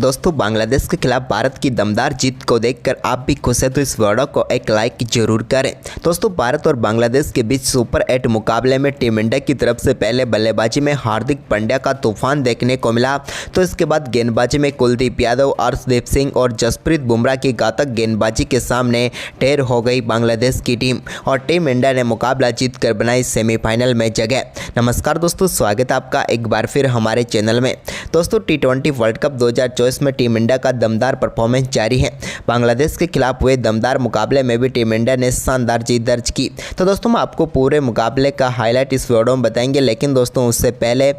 दोस्तों बांग्लादेश के खिलाफ भारत की दमदार जीत को देखकर आप भी खुश हैं तो इस वीडियो को एक लाइक जरूर करें। दोस्तों भारत और बांग्लादेश के बीच सुपर 8 मुकाबले में टीम इंडिया की तरफ से पहले बल्लेबाजी में हार्दिक पांड्या का तूफान देखने को मिला, तो इसके बाद गेंदबाजी में कुलदीप यादव, अर्शदीप सिंह और जसप्रीत बुमराह की घातक गेंदबाजी के सामने ढेर हो गई बांग्लादेश की टीम और टीम इंडिया ने मुकाबला जीत कर बनाई सेमीफाइनल में जगह। नमस्कार दोस्तों, स्वागत है आपका एक बार फिर हमारे चैनल में। दोस्तों T20 वर्ल्ड कप 2024 में टीम इंडिया का दमदार परफॉर्मेंस जारी है। बांग्लादेश के खिलाफ हुए दमदार मुकाबले में भी टीम इंडिया ने शानदार जीत दर्ज की। तो दोस्तों हम आपको पूरे मुकाबले का हाईलाइट इस वीडियो में बताएंगे, लेकिन दोस्तों उससे पहले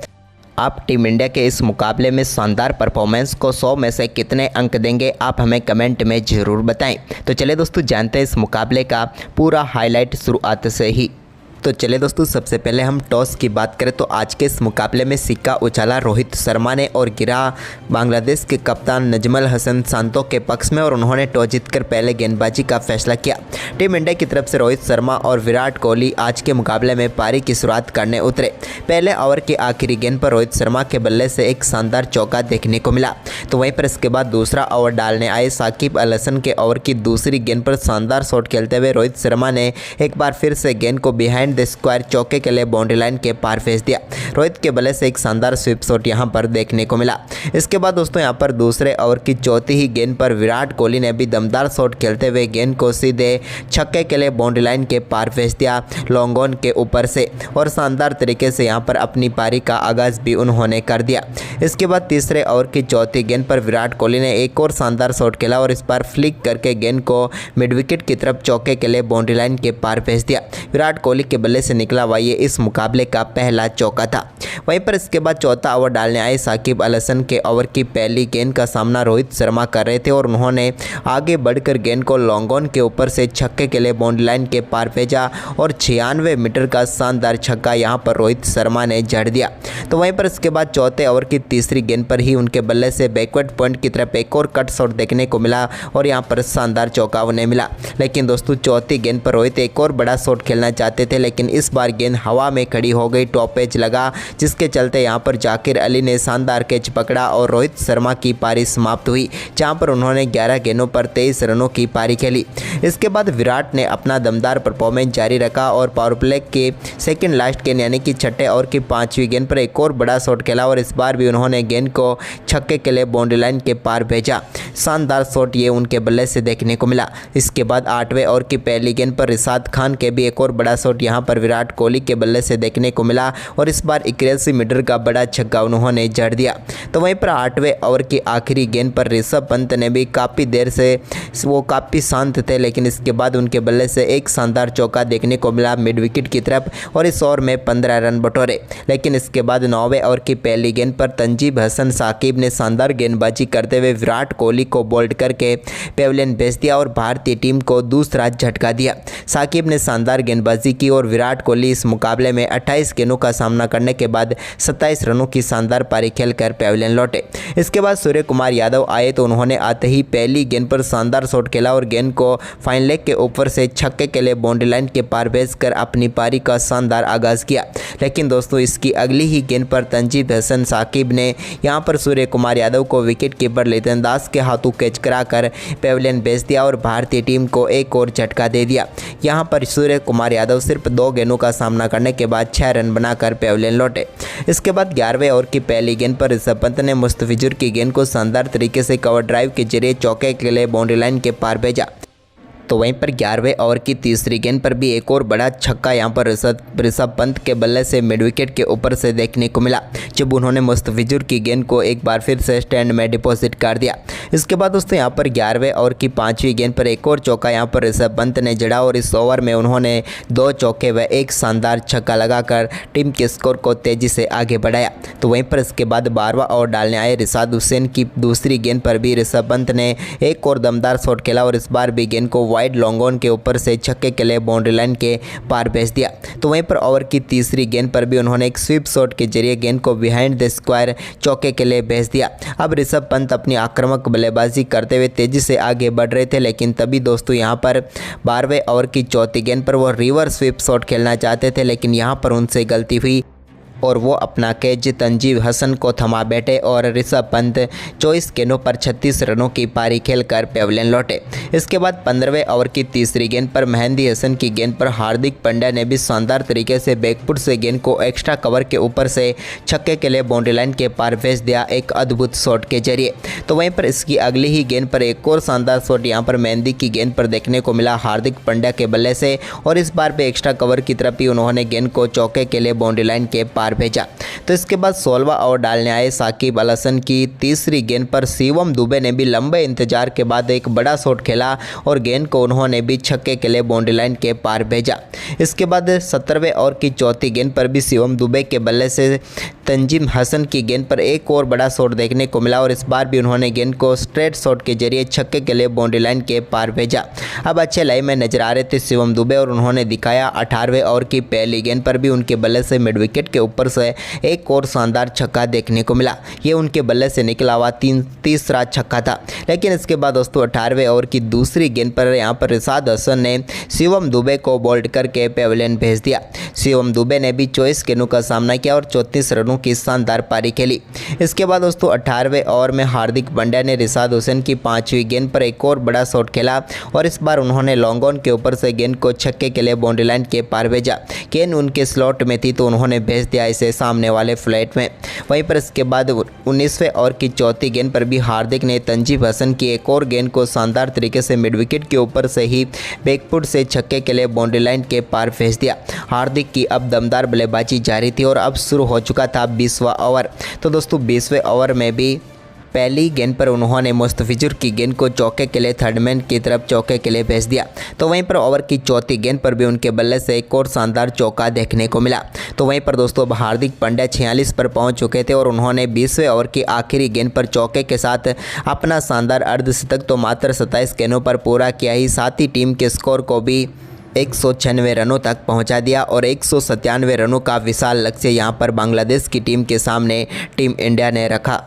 आप टीम इंडिया के इस मुकाबले में शानदार परफॉर्मेंस को 100 में से कितने अंक देंगे, आप हमें कमेंट में ज़रूर बताएं। तो चलिए दोस्तों जानते हैं इस मुकाबले का पूरा हाईलाइट शुरुआत से ही। तो चलिए दोस्तों सबसे पहले हम टॉस की बात करें तो आज के इस मुकाबले में सिक्का उछाला रोहित शर्मा ने और गिरा बांग्लादेश के कप्तान नजमुल हसन शांतो के पक्ष में और उन्होंने टॉस जीतकर पहले गेंदबाजी का फैसला किया। टीम इंडिया की तरफ से रोहित शर्मा और विराट कोहली आज के मुकाबले में पारी की शुरुआत करने उतरे। पहले ओवर की आखिरी गेंद पर रोहित शर्मा के बल्ले से एक शानदार चौका देखने को मिला, तो वहीं पर इसके बाद दूसरा ओवर डालने आए साकिब अल हसन के ओवर की दूसरी गेंद पर शानदार शॉट खेलते हुए रोहित शर्मा ने एक बार फिर से गेंद को बिहाइंड द स्क्वायर चौके के लिए बाउंड्री लाइन के पार भेज दिया। रोहित के बल्ले से एक शानदार स्वीप शॉट यहां पर देखने को मिला। इसके बाद दोस्तों यहां पर दूसरे ओवर की चौथी ही गेंद पर विराट कोहली ने भी दमदार शॉट खेलते हुए गेंद को सीधे छक्के के लिए बाउंड्री लाइन के पार भेज दिया लॉन्ग ऑन के ऊपर से और शानदार तरीके से यहां पर अपनी पारी का आगाज भी उन्होंने कर दिया। इसके बाद तीसरे ओवर की चौथी गेंद पर विराट कोहली ने एक और शानदार शॉट खेला और इस बार फ्लिक करके गेंद को मिड विकेट की तरफ चौके के लिए बाउंड्री लाइन के पार भेज दिया। विराट कोहली के बल्ले से निकला हुआ ये इस मुकाबले का पहला चौका था। वहीं पर इसके बाद चौथा ओवर डालने आए साकिब अल हसन के ओवर की पहली गेंद का सामना रोहित शर्मा कर रहे थे और उन्होंने आगे बढ़कर गेंद को लॉन्ग ऑन के ऊपर से छक्के के लिए बाउंड्री लाइन के पार भेजा और 96 मीटर का शानदार छक्का यहां पर रोहित शर्मा ने जड़ दिया। तो वहीं पर इसके बाद चौथे ओवर की तीसरी गेंद पर ही उनके बल्ले से बैकवर्ड पॉइंट की तरफ एक और कट शॉट देखने को मिला और यहां पर शानदार चौका उन्हें मिला। लेकिन दोस्तों चौथी गेंद पर रोहित एक और बड़ा शॉट खेलना चाहते थे, लेकिन इस बार गेंद हवा में खड़ी हो गई, टॉप एज लगा, जिसके चलते यहां पर जाकिर अली ने शानदार कैच पकड़ा और रोहित शर्मा की पारी समाप्त हुई, जहां पर उन्होंने 11 गेंदों पर 23 रनों की पारी खेली। इसके बाद विराट ने अपना दमदार परफॉर्मेंस जारी रखा और पावर प्ले के सेकंड लास्ट गेंद यानी कि छठे ओवर की 5वीं गेंद पर एक और बड़ा शॉट खेला और इस बार भी उन्होंने गेंद को छक्के के लिए बाउंड्री लाइन के पार भेजा। शानदार शॉट ये उनके बल्ले से देखने को मिला। इसके बाद 8वें ओवर की पहली गेंद पर रिशाद खान के भी एक और बड़ा शॉट यहां पर विराट कोहली के बल्ले से देखने को मिला और इस बार 81 मीटर का बड़ा छक्का उन्होंने जड़ दिया। तो वहीं पर 8वें ओवर की आखिरी गेंद पर ऋषभ पंत ने भी काफ़ी देर से वो काफ़ी शांत थे, लेकिन इसके बाद उनके बल्ले से एक शानदार चौका देखने को मिला मिड विकेट की तरफ और इस ओवर में 15 रन बटोरे। लेकिन इसके बाद 9वें ओवर की पहली गेंद पर तंजीब हसन साकिब ने शानदार गेंदबाजी करते हुए विराट कोहली को बोल्ड करके पेविलियन भेज दिया और भारतीय टीम को दूसरा झटका दिया। साकिब ने शानदार गेंदबाजी की और विराट कोहली इस मुकाबले में 28 गेंदों का सामना करने के बाद 27 रनों की शानदार पारी खेलकर पेविलियन लौटे। इसके बाद सूर्य कुमार यादव आए तो उन्होंने आते ही पहली गेंद पर शानदार शॉट खेला और गेंद को फाइन लेग के ऊपर से छक्के के लिए बाउंड्री लाइन के पार भेजकर अपनी पारी का शानदार आगाज किया। लेकिन दोस्तों इसकी अगली ही गेंद पर तंजीब हसन साकिब ने यहां पर सूर्य कुमार यादव को विकेट कीपर लितन दास के हाथों कैच कराकर पेविलियन भेज दिया और भारतीय टीम को एक और झटका दे दिया। यहां पर सूर्य कुमार यादव सिर्फ 2 गेंदों का सामना करने के बाद 6 रन बनाकर पेविलियन लौटे। इसके बाद 11वें ओवर की पहली गेंद पर ऋषभ पंत ने मुस्तफिजुर की गेंद को शानदार तरीके से कवर ड्राइव के जरिए चौके के लिए बाउंड्री लाइन के पार भेजा। तो वहीं पर 11वें ओवर की तीसरी गेंद पर भी एक और बड़ा छक्का यहां पर ऋषभ पंत के बल्ले से मिड विकेट के ऊपर से देखने को मिला, जब उन्होंने मुस्तफिजुर की गेंद को एक बार फिर से स्टैंड में डिपॉजिट कर दिया। इसके बाद दोस्तों यहां पर 11वें ओवर की 5वीं गेंद पर एक और चौका यहां पर ऋषभ पंत ने जड़ा और इस ओवर में उन्होंने 2 चौके व एक शानदार छक्का लगाकर टीम के स्कोर को तेजी से आगे बढ़ाया। तो वहीं पर इसके बाद 12वां ओवर डालने आए रिशाद हुसैन की दूसरी गेंद पर भी ऋषभ पंत ने एक और दमदार शॉट खेला और इस बार भी गेंद को वाइड लॉन्ग ऑन के ऊपर से छक्के के लिए बाउंड्री लाइन के पार भेज दिया। तो वहीं पर ओवर की तीसरी गेंद पर भी उन्होंने एक स्वीप शॉट के जरिए गेंद को बिहाइंड द स्क्वायर चौके के लिए भेज दिया। अब ऋषभ पंत अपनी आक्रामक बल्लेबाजी करते हुए तेजी से आगे बढ़ रहे थे, लेकिन तभी दोस्तों यहां पर 12वें ओवर की चौथी गेंद पर वो रिवर्स स्वीप शॉट खेलना चाहते थे, लेकिन यहां पर उनसे गलती हुई और वो अपना कैच तंजीम हसन को थमा बैठे और ऋषभ पंत 24 गेंदों पर 36 रनों की पारी खेलकर पेविलियन लौटे। इसके बाद 15वें ओवर की तीसरी गेंद पर मेहंदी हसन की गेंद पर हार्दिक पांड्या ने भी शानदार तरीके से बैकफुट से गेंद को एक्स्ट्रा कवर के ऊपर से छक्के के लिए बाउंड्री लाइन के पार भेज दिया एक अद्भुत शॉट के जरिए। तो वहीं पर इसकी अगली ही गेंद पर एक और शानदार शॉट यहाँ पर मेहंदी की गेंद पर देखने को मिला हार्दिक पांड्या के बल्ले से, और इस बार भी एक्स्ट्रा कवर की तरफ ही उन्होंने गेंद को चौके के लिए बाउंड्री लाइन के पार भेजा। तो इसके बाद 16वां ओवर डालने आए साकिब अल हसन की तीसरी गेंद पर शिवम दुबे ने भी लंबे इंतजार के बाद एक बड़ा शॉट खेला और गेंद को उन्होंने भी छक्के के लिए बाउंड्री लाइन के पार भेजा। इसके बाद 17वें ओवर की चौथी गेंद पर भी शिवम दुबे के बल्ले से तंजीम हसन की गेंद पर एक और बड़ा शॉट देखने को मिला और इस बार भी उन्होंने गेंद को स्ट्रेट शॉट के जरिए छक्के के लिए बाउंड्री लाइन के पार भेजा। अब अच्छे लाइन में नजर आ रहे थे शिवम दुबे और उन्होंने दिखाया 18वें ओवर की पहली गेंद पर भी उनके बल्ले से मिड विकेट के ऊपर से एक और शानदार छक्का देखने को मिला। ये उनके बल्ले से निकला हुआ तीसरा छक्का था। लेकिन इसके बाद दोस्तों 18वें ओवर की दूसरी गेंद पर यहाँ पर रिशाद हसन ने शिवम दुबे को बोल्ड करके पेविलियन भेज दिया। शिवम दुबे ने भी 24 गेंदों का सामना किया और 34 रनों की शानदार पारी खेली। इसके बाद दोस्तों 18वें ओवर में हार्दिक पांड्या ने रिशाद हुसैन की 5वीं गेंद पर एक और बड़ा शॉट खेला और इस बार उन्होंने लॉन्ग ऑन के ऊपर से गेंद को छक्के के लिए बाउंड्री लाइन के पार भेजा। गेंद उनके स्लॉट में थी तो उन्होंने भेज दिया इसे सामने वाले फ्लैट में। वहीं पर इसके बाद 19वें ओवर की चौथी गेंद पर भी हार्दिक ने तंजीम हसन की एक और गेंद को शानदार तरीके से मिड विकेट के ऊपर से ही बैकफुट से छक्के के लिए बाउंड्री लाइन के पार भेज दिया। हार्दिक की अब दमदार बल्लेबाजी जारी थी और अब शुरू हो चुका था 20वां ओवर। तो दोस्तों 20वें ओवर में भी पहली गेंद पर उन्होंने मुस्तफिजुर की गेंद को चौके के लिए थर्डमैन की तरफ चौके के लिए भेज दिया। तो वहीं पर ओवर की चौथी गेंद पर भी उनके बल्ले से एक और शानदार चौका देखने को मिला। तो वहीं पर दोस्तों अब हार्दिक पांड्या 46 पर पहुंच चुके थे और उन्होंने 20वें ओवर की आखिरी गेंद पर चौके के साथ अपना शानदार अर्धशतक तो मात्र 27 गेंदों पर पूरा किया ही, साथ ही टीम के स्कोर को भी 196 रनों तक पहुंचा दिया और 197 रनों का विशाल लक्ष्य यहां पर बांग्लादेश की टीम के सामने टीम इंडिया ने रखा।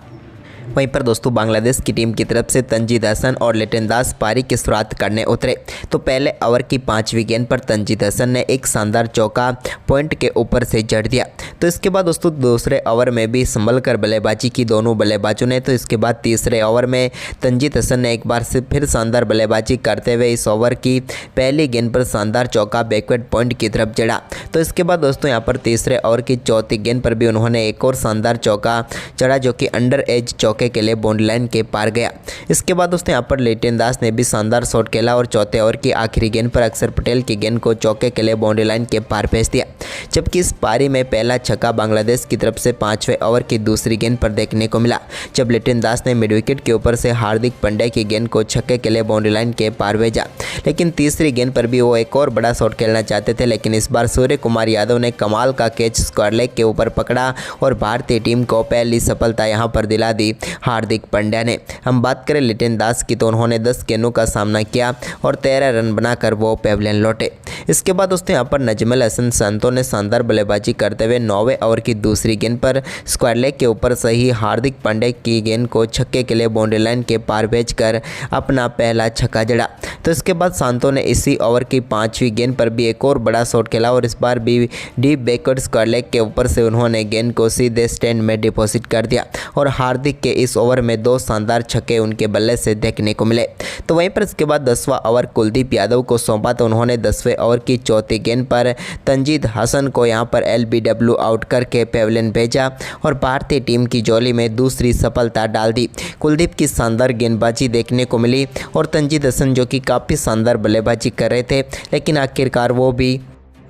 वहीं पर दोस्तों बांग्लादेश की टीम की तरफ से तंजीद हसन और लिटन दास पारी की शुरुआत करने उतरे। तो पहले ओवर की 5वीं गेंद पर तंजीद हसन ने एक शानदार चौका पॉइंट के ऊपर से जड़ दिया। तो इसके बाद दोस्तों दूसरे ओवर में भी संभल कर बल्लेबाजी की दोनों बल्लेबाजों ने। तो इसके बाद तीसरे ओवर में तंजीद हसन ने एक बार से फिर शानदार बल्लेबाजी करते हुए इस ओवर की पहली गेंद पर शानदार चौका बैकवर्ड पॉइंट की तरफ जड़ा। तो इसके बाद दोस्तों यहाँ पर तीसरे ओवर की चौथी गेंद पर भी उन्होंने एक और शानदार चौका चढ़ा जो कि अंडर एज चौके के लिए बाउंड्री लाइन के पार गया। इसके बाद दोस्तों यहाँ पर लिटन दास ने भी शानदार शॉट खेला और चौथे ओवर की आखिरी गेंद पर अक्षर पटेल की गेंद को चौके के लिए बाउंड्री लाइन के पार भेज दिया। जबकि इस पारी में पहला छक्का बांग्लादेश की तरफ से 5वें ओवर की दूसरी गेंद पर देखने को मिला, जब लिटन दास ने मिड विकेट के ऊपर से हार्दिक पांड्या की गेंद को छक्के के लिए बाउंड्री लाइन के पार भेजा। लेकिन तीसरी गेंद पर भी वो एक और बड़ा शॉट खेलना चाहते थे, लेकिन इस बार सूर्य कुमार यादव ने कमाल का कैच स्क्वायर लेग के ऊपर पकड़ा और भारतीय टीम को पहली सफलता यहां पर दिला दी हार्दिक पांड्या ने। हम बात करें लिटन दास की तो उन्होंने 10 गेंदों का सामना किया और 13 रन बनाकर वो पेविलियन लौटे। इसके बाद दोस्तों यहाँ पर नजमुल हसन संतो ने शानदार बल्लेबाजी करते हुए 9वें ओवर की दूसरी गेंद पर स्क्वायर लेग के ऊपर से ही हार्दिक पांड्या की गेंद को छक्के के लिए बाउंड्री लाइन के पार भेजकर अपना पहला छक्का जड़ा। तो इसके बाद संतो ने इसी ओवर की 5वीं गेंद पर भी एक और बड़ा शॉट खेला और इस बार भी डीप बैकवर्ड स्क्वायर लेग के ऊपर से उन्होंने गेंद को सीधे स्टैंड में डिपॉजिट कर दिया और हार्दिक के इस ओवर में 2 शानदार छक्के उनके बल्ले से देखने को मिले। तो वहीं पर इसके बाद 10वां ओवर कुलदीप यादव को सौंपा तो उन्होंने 10वें ओवर की चौथी गेंद पर तंजीद हसन को यहां पर LBW आउट करके पेविलियन भेजा और भारतीय टीम की झोली में दूसरी सफलता डाल दी। कुलदीप की शानदार गेंदबाजी देखने को मिली और तंजीद हसन जो कि काफ़ी शानदार बल्लेबाजी कर रहे थे, लेकिन आखिरकार वो भी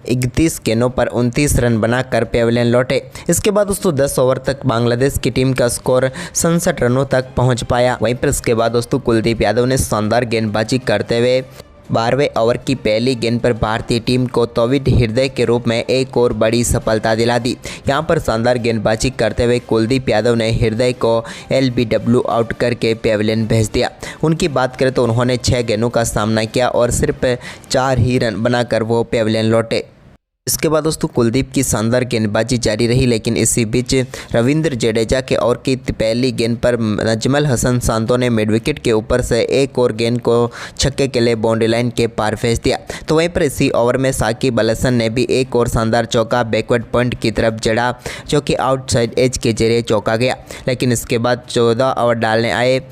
31 गेंदों पर 29 रन बनाकर पेविलियन लौटे। इसके बाद दोस्तों 10 ओवर तक बांग्लादेश की टीम का स्कोर 67 रनों तक पहुंच पाया। वहीं पर इसके बाद दोस्तों कुलदीप यादव ने शानदार गेंदबाजी करते हुए 12वें ओवर की पहली गेंद पर भारतीय टीम को तौहीद हृदय के रूप में एक और बड़ी सफलता दिला दी। यहां पर शानदार गेंदबाजी करते हुए कुलदीप यादव ने हृदय को LBW आउट करके पेविलियन भेज दिया। उनकी बात करें तो उन्होंने 6 गेंदों का सामना किया और सिर्फ 4 ही रन बनाकर वो पेविलियन लौटे। इसके बाद दोस्तों कुलदीप की शानदार गेंदबाजी जारी रही, लेकिन इसी बीच रविंद्र जडेजा के ओवर की पहली गेंद पर नजमल हसन सांतो ने मिड विकेट के ऊपर से एक और गेंद को छक्के के लिए बाउंड्री लाइन के पार भेज दिया। तो वहीं पर इसी ओवर में साकिब अल हसन ने भी एक और शानदार चौका बैकवर्ड पॉइंट की तरफ जड़ा, जो कि आउटसाइड एज के जरिए चौका गया। लेकिन इसके बाद 14 ओवर डालने आए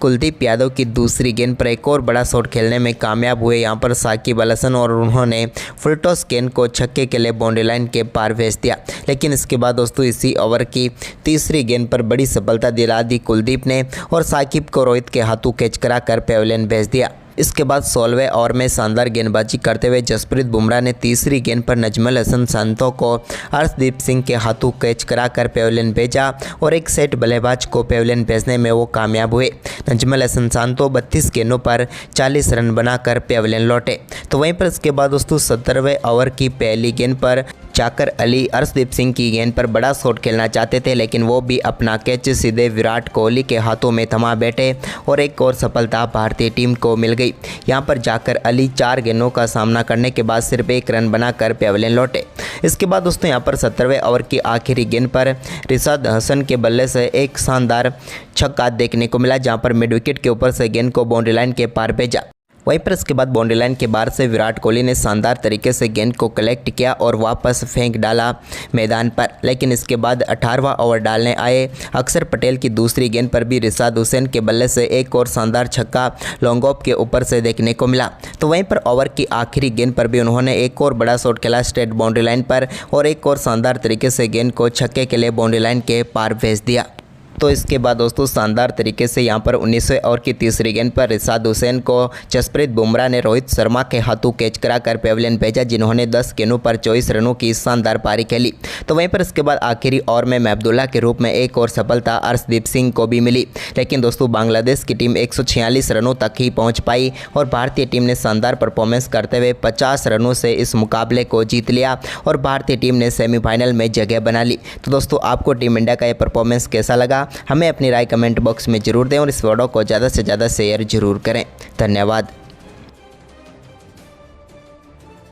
कुलदीप यादव की दूसरी गेंद पर एक और बड़ा शॉट खेलने में कामयाब हुए यहाँ पर साकिब अल हसन, और उन्होंने फुल टॉस गेंद को छक्के के लिए बाउंड्री लाइन के पार भेज दिया। लेकिन इसके बाद दोस्तों इसी ओवर की तीसरी गेंद पर बड़ी सफलता दिला दी कुलदीप ने, और साकिब को रोहित के हाथों कैच करा कर पेविलियन भेज दिया। इसके बाद 16वें ओवर में शानदार गेंदबाजी करते हुए जसप्रीत बुमराह ने तीसरी गेंद पर नजमल हसन सांतो को अर्शदीप सिंह के हाथों कैच कराकर पेविलियन भेजा, और एक सेट बल्लेबाज को पेविलियन भेजने में वो कामयाब हुए। नजमल हसन सांतो 32 गेंदों पर 40 रन बनाकर पेविलियन लौटे। तो वहीं पर इसके बाद दोस्तों 17वें ओवर की पहली गेंद पर जाकर अली अर्शदीप सिंह की गेंद पर बड़ा शॉट खेलना चाहते थे, लेकिन वो भी अपना कैच सीधे विराट कोहली के हाथों में थमा बैठे, और एक और सफलता भारतीय टीम को मिल गई। यहां पर जाकर अली 4 गेंदों का सामना करने के बाद सिर्फ 1 रन बनाकर पेविलियन लौटे। इसके बाद दोस्तों यहां पर 17वें ओवर की आखिरी गेंद पर रिशाद हसन के बल्ले से एक शानदार छक्का देखने को मिला, जहां पर मिड विकेट के ऊपर से गेंद को बाउंड्री लाइन के पार भेजा। वहीं पर इसके बाद बाउंड्री लाइन के बाहर से विराट कोहली ने शानदार तरीके से गेंद को कलेक्ट किया और वापस फेंक डाला मैदान पर। लेकिन इसके बाद 18वां ओवर डालने आए अक्षर पटेल की दूसरी गेंद पर भी रिशाद हुसैन के बल्ले से एक और शानदार छक्का लॉन्ग ऑफ के ऊपर से देखने को मिला। तो वहीं पर ओवर की आखिरी गेंद पर भी उन्होंने एक और बड़ा शॉट खेला स्ट्रेट बाउंड्री लाइन पर, और एक और शानदार तरीके से गेंद को छक्के के लिए बाउंड्री लाइन के पार भेज दिया। तो इसके बाद दोस्तों शानदार तरीके से यहाँ पर 19वें ओवर की तीसरी गेंद पर रिशाद हुसैन को जसप्रीत बुमराह ने रोहित शर्मा के हाथों कैच कराकर पेविलियन भेजा, जिन्होंने 10 गेंदों पर 24 रनों की शानदार पारी खेली। तो वहीं पर इसके बाद आखिरी ओवर में महमदुल्लाह के रूप में एक और सफलता अर्शदीप सिंह को भी मिली। लेकिन दोस्तों बांग्लादेश की टीम 146 रनों तक ही पहुँच पाई, और भारतीय टीम ने शानदार परफॉर्मेंस करते हुए 50 रनों से इस मुकाबले को जीत लिया, और भारतीय टीम ने सेमीफाइनल में जगह बना ली। तो दोस्तों आपको टीम इंडिया का ये परफॉर्मेंस कैसा लगा, हमें अपनी राय कमेंट बॉक्स में ज़रूर दें, और इस वीडियो को ज़्यादा से ज़्यादा शेयर जरूर करें। धन्यवाद।